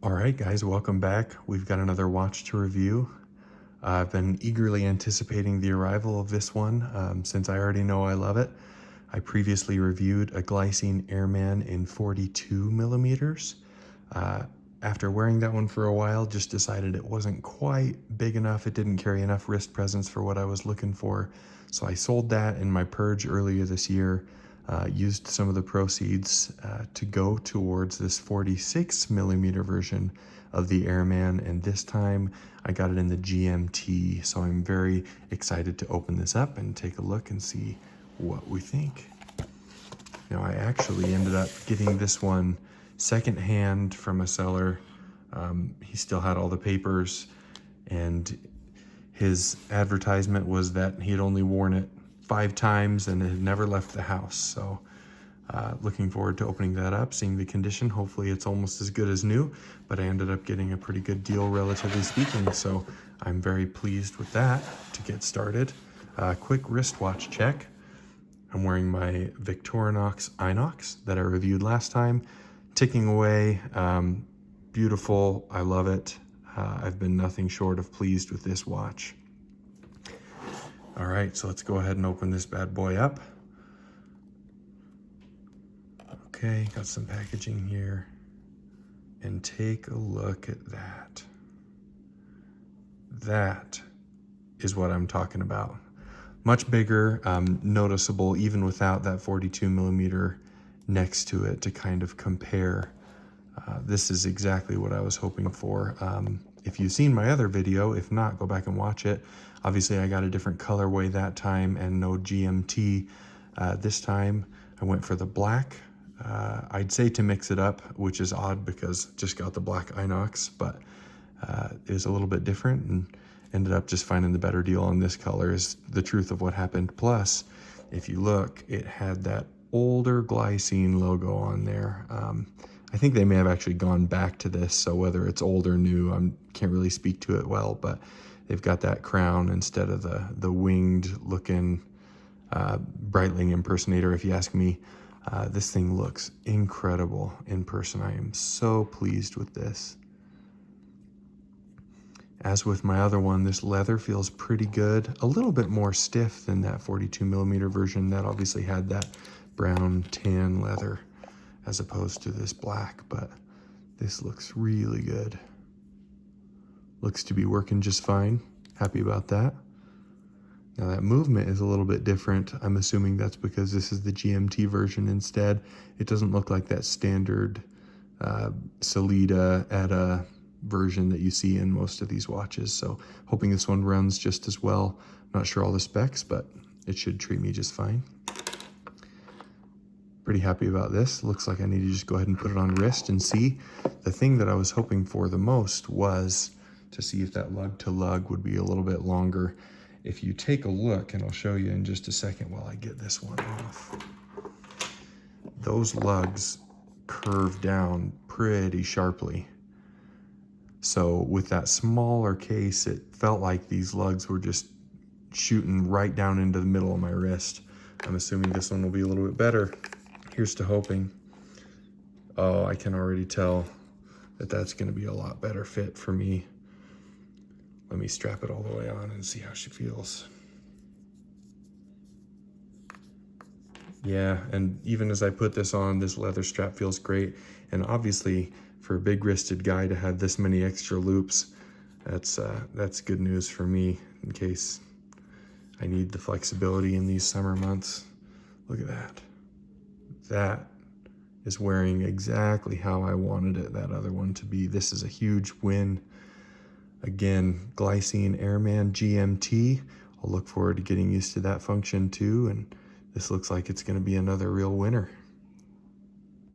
All right, guys, welcome back. We've got another watch to review. I've been eagerly anticipating the arrival of this one since I already know I love it. I previously reviewed a Glycine Airman in 42 millimeters. After wearing that one for a while, just decided it wasn't quite big enough. It didn't carry enough wrist presence for what I was looking for. So I sold that in my purge earlier this year. Used some of the proceeds to go towards this 46 millimeter version of the Airman, and this time I got it in the GMT, so I'm very excited to open this up and take a look and see what we think. Now, I actually ended up getting this one secondhand from a seller. He still had all the papers, and his advertisement was that he had only worn it 5 times and it had never left the house. So looking forward to opening that up, seeing the condition. Hopefully it's almost as good as new, but I ended up getting a pretty good deal, relatively speaking. So I'm very pleased with that to get started. Quick wristwatch check. I'm wearing my Victorinox Inox that I reviewed last time. Ticking away, beautiful, I love it. I've been nothing short of pleased with this watch. All right, so let's go ahead and open this bad boy up. Okay, got some packaging here. And take a look at that. That is what I'm talking about. Much bigger, noticeable even without that 42 millimeter next to it to kind of compare. This is exactly what I was hoping for. If you've seen my other video, if not, go back and watch it. Obviously, I got a different colorway that time and no GMT. This time, I went for the black. I'd say to mix it up, which is odd because just got the black Inox, but it was a little bit different and ended up just finding the better deal on this color is the truth of what happened. Plus, if you look, it had that older Glycine logo on there. I think they may have actually gone back to this, so whether it's old or new, I can't really speak to it well, but they've got that crown instead of the winged looking Breitling impersonator, if you ask me. This thing looks incredible in person. I am so pleased with this. As with my other one, this leather feels pretty good. A little bit more stiff than that 42 millimeter version that obviously had that brown tan leather as opposed to this black, but this looks really good. Looks to be working just fine. Happy about that. Now that movement is a little bit different. I'm assuming that's because this is the GMT version instead. It doesn't look like that standard Solida ETA version that you see in most of these watches. So hoping this one runs just as well. Not sure all the specs, but it should treat me just fine. Pretty happy about this. Looks like I need to just go ahead and put it on wrist and see. The thing that I was hoping for the most was to see if that lug to lug would be a little bit longer. If you take a look, and I'll show you in just a second while I get this one off, those lugs curve down pretty sharply. So with that smaller case, it felt like these lugs were just shooting right down into the middle of my wrist. I'm assuming this one will be a little bit better. Here's to hoping. Oh, I can already tell that that's going to be a lot better fit for me. Let me strap it all the way on and see how she feels. Yeah, and even as I put this on, this leather strap feels great. And obviously, for a big-wristed guy to have this many extra loops, that's good news for me in case I need the flexibility in these summer months. Look at that. That is wearing exactly how I wanted it, that other one to be. This is a huge win. Again, Glycine Airman GMT. I'll look forward to getting used to that function too, and this looks like it's going to be another real winner.